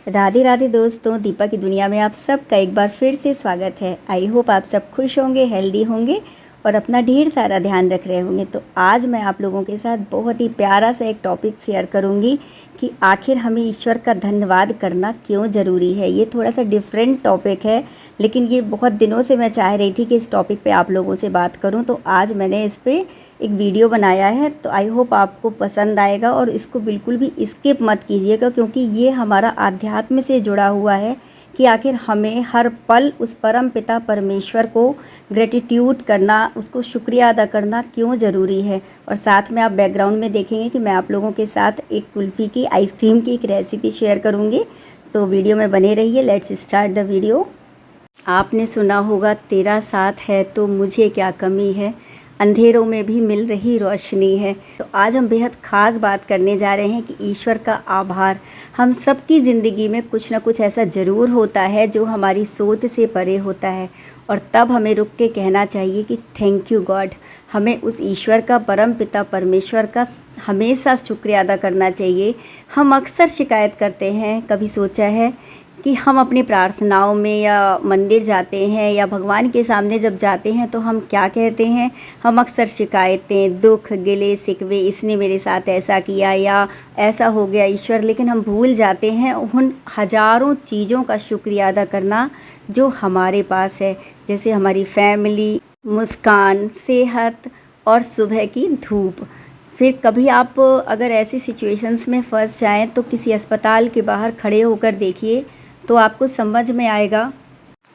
राधे राधे दोस्तों, दीपा की दुनिया में आप सबका एक बार फिर से स्वागत है। आई होप आप सब खुश होंगे, हेल्दी होंगे और अपना ढेर सारा ध्यान रख रहे होंगे। तो आज मैं आप लोगों के साथ बहुत ही प्यारा सा एक टॉपिक शेयर करूंगी कि आखिर हमें ईश्वर का धन्यवाद करना क्यों ज़रूरी है। ये थोड़ा सा डिफरेंट टॉपिक है, लेकिन ये बहुत दिनों से मैं चाह रही थी कि इस टॉपिक पे आप लोगों से बात करूं। तो आज मैंने इस पर एक वीडियो बनाया है, तो आई होप आपको पसंद आएगा और इसको बिल्कुल भी स्किप मत कीजिएगा, क्योंकि ये हमारा आध्यात्म से जुड़ा हुआ है कि आखिर हमें हर पल उस परम पिता परमेश्वर को ग्रेटिट्यूड करना, उसको शुक्रिया अदा करना क्यों ज़रूरी है। और साथ में आप बैकग्राउंड में देखेंगे कि मैं आप लोगों के साथ एक कुल्फ़ी की, आइसक्रीम की एक रेसिपी शेयर करूँगी। तो वीडियो में बने रहिए। Let's start the video. आपने सुना होगा, तेरा साथ है तो मुझे क्या कमी है, अंधेरों में भी मिल रही रोशनी है। तो आज हम बेहद ख़ास बात करने जा रहे हैं कि ईश्वर का आभार। हम सबकी ज़िंदगी में कुछ ना कुछ ऐसा ज़रूर होता है जो हमारी सोच से परे होता है, और तब हमें रुक के कहना चाहिए कि थैंक यू गॉड। हमें उस ईश्वर का, परम पिता परमेश्वर का हमेशा शुक्रिया अदा करना चाहिए। हम अक्सर शिकायत करते हैं, कभी सोचा है कि हम अपनी प्रार्थनाओं में या मंदिर जाते हैं या भगवान के सामने जब जाते हैं तो हम क्या कहते हैं? हम अक्सर शिकायतें, दुख, गिले शिकवे, इसने मेरे साथ ऐसा किया या ऐसा हो गया ईश्वर, लेकिन हम भूल जाते हैं उन हज़ारों चीज़ों का शुक्रिया अदा करना जो हमारे पास है, जैसे हमारी फैमिली, मुस्कान, सेहत और सुबह की धूप। फिर कभी आप अगर ऐसी सिचुएशंस में फंस जाएं तो किसी अस्पताल के बाहर खड़े होकर देखिए, तो आपको समझ में आएगा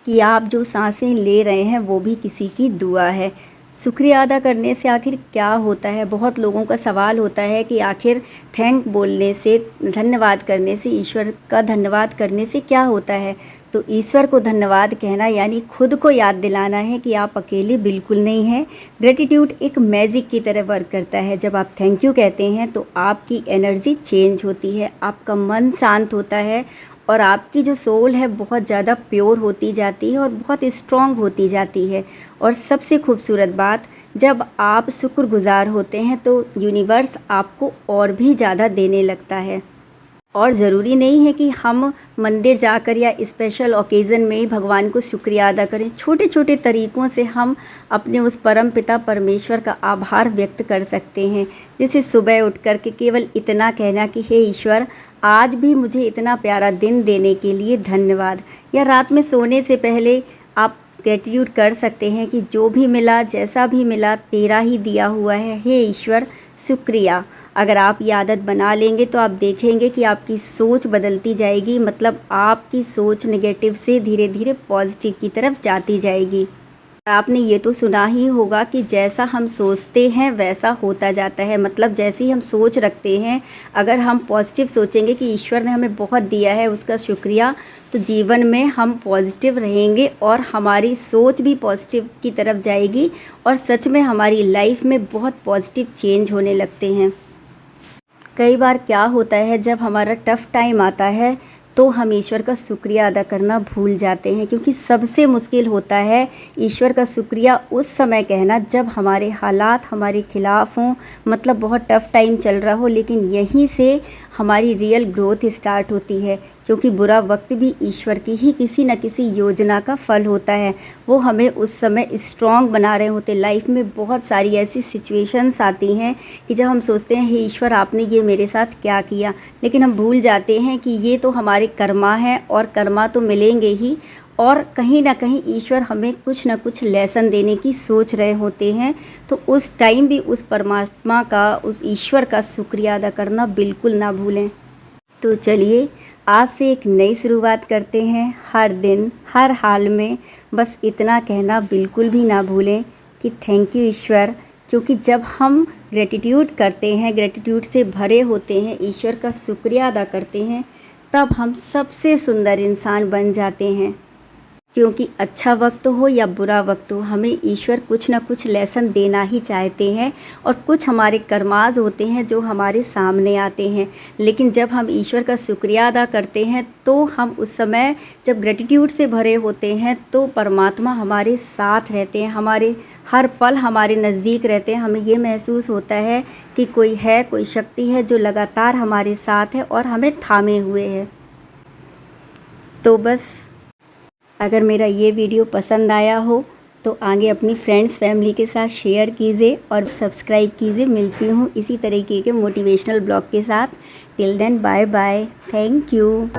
कि आप जो सांसें ले रहे हैं वो भी किसी की दुआ है। शुक्रिया अदा करने से आखिर क्या होता है? बहुत लोगों का सवाल होता है कि आखिर थैंक बोलने से, धन्यवाद करने से, ईश्वर का धन्यवाद करने से क्या होता है? तो ईश्वर को धन्यवाद कहना यानी खुद को याद दिलाना है कि आप अकेले बिल्कुल नहीं हैं। ग्रेटिट्यूड एक मैजिक की तरह वर्क करता है। जब आप थैंक यू कहते हैं तो आपकी एनर्जी चेंज होती है, आपका मन शांत होता है और आपकी जो सोल है बहुत ज़्यादा प्योर होती जाती है और बहुत स्ट्रॉन्ग होती जाती है। और सबसे खूबसूरत बात, जब आप शुक्रगुजार होते हैं तो यूनिवर्स आपको और भी ज़्यादा देने लगता है। और ज़रूरी नहीं है कि हम मंदिर जाकर या स्पेशल ओकेज़न में ही भगवान को शुक्रिया अदा करें। छोटे छोटे तरीक़ों से हम अपने उस परम पिता परमेश्वर का आभार व्यक्त कर सकते हैं। जैसे सुबह उठ कर के केवल इतना कहना कि हे ईश्वर, आज भी मुझे इतना प्यारा दिन देने के लिए धन्यवाद। या रात में सोने से पहले आप ग्रेटिट्यूड कर सकते हैं कि जो भी मिला, जैसा भी मिला, तेरा ही दिया हुआ है, हे ईश्वर शुक्रिया। अगर आप ये आदत बना लेंगे तो आप देखेंगे कि आपकी सोच बदलती जाएगी, मतलब आपकी सोच नेगेटिव से धीरे धीरे पॉजिटिव की तरफ जाती जाएगी। आपने ये तो सुना ही होगा कि जैसा हम सोचते हैं वैसा होता जाता है। मतलब जैसी हम सोच रखते हैं, अगर हम पॉजिटिव सोचेंगे कि ईश्वर ने हमें बहुत दिया है, उसका शुक्रिया, तो जीवन में हम पॉजिटिव रहेंगे और हमारी सोच भी पॉजिटिव की तरफ जाएगी और सच में हमारी लाइफ में बहुत पॉजिटिव चेंज होने लगते हैं। कई बार क्या होता है, जब हमारा टफ़ टाइम आता है तो हम ईश्वर का शुक्रिया अदा करना भूल जाते हैं, क्योंकि सबसे मुश्किल होता है ईश्वर का शुक्रिया उस समय कहना जब हमारे हालात हमारे ख़िलाफ़ हों, मतलब बहुत टफ़ टाइम चल रहा हो। लेकिन यहीं से हमारी रियल ग्रोथ स्टार्ट होती है, क्योंकि बुरा वक्त भी ईश्वर की ही किसी न किसी योजना का फल होता है। वो हमें उस समय स्ट्रॉन्ग बना रहे होते। लाइफ में बहुत सारी ऐसी सिचुएशंस आती हैं कि जब हम सोचते हैं हे ईश्वर, आपने ये मेरे साथ क्या किया, लेकिन हम भूल जाते हैं कि ये तो हमारे कर्मा हैं और कर्मा तो मिलेंगे ही, और कहीं ना कहीं ईश्वर हमें कुछ ना कुछ लेसन देने की सोच रहे होते हैं। तो उस टाइम भी उस परमात्मा का, उस ईश्वर का शुक्रिया अदा करना बिल्कुल ना भूलें। तो चलिए आज से एक नई शुरुआत करते हैं। हर दिन, हर हाल में बस इतना कहना बिल्कुल भी ना भूलें कि थैंक यू ईश्वर, क्योंकि जब हम ग्रेटिट्यूड करते हैं, ग्रेटिट्यूड से भरे होते हैं, ईश्वर का शुक्रिया अदा करते हैं, तब हम सबसे सुंदर इंसान बन जाते हैं। क्योंकि अच्छा वक्त हो या बुरा वक्त हो, हमें ईश्वर कुछ ना कुछ लेसन देना ही चाहते हैं, और कुछ हमारे कर्माज होते हैं जो हमारे सामने आते हैं। लेकिन जब हम ईश्वर का शुक्रिया अदा करते हैं तो हम उस समय जब ग्रेटिट्यूड से भरे होते हैं तो परमात्मा हमारे साथ रहते हैं, हमारे हर पल हमारे नज़दीक रहते हैं। हमें ये महसूस होता है कि कोई है, कोई शक्ति है जो लगातार हमारे साथ है और हमें थामे हुए है। तो बस अगर मेरा ये वीडियो पसंद आया हो तो आगे अपनी फ्रेंड्स फैमिली के साथ शेयर कीजिए और सब्सक्राइब कीजिए। मिलती हूँ इसी तरीके के मोटिवेशनल ब्लॉग के साथ। Till then bye bye, thank you.